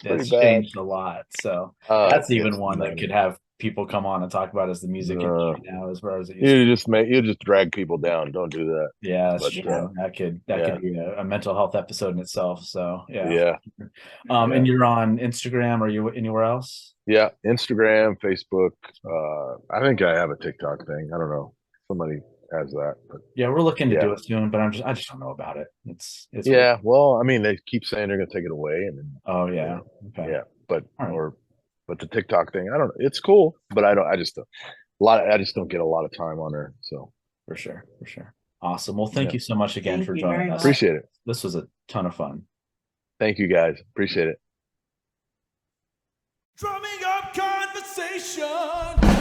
pretty It's bad. changed a lot. So that's even It's one that nutty. could have people come on and talk about as the music industry now, as far as it used to. You just drag people down. Don't do that. Yeah, that's But, true. That yeah. could be a mental health episode in itself. So yeah. Yeah. And you're on Instagram. Are you anywhere else? Yeah. Instagram, Facebook. I think I have a TikTok thing. I don't know. Somebody has that. But Yeah, we're looking to Yeah. do it soon, but I just don't know about it. It's yeah. Well, I mean, they keep saying they're going to take it away, and then, Oh yeah. Okay. yeah. But All right. but the TikTok thing, I don't know. It's cool, but I just don't get a lot of time on there. So For sure. Awesome. Well, thank Yeah. you so much again Thank for you joining very us. much. appreciate it. This was a ton of fun. Thank you guys. Appreciate it. Drumming up conversation.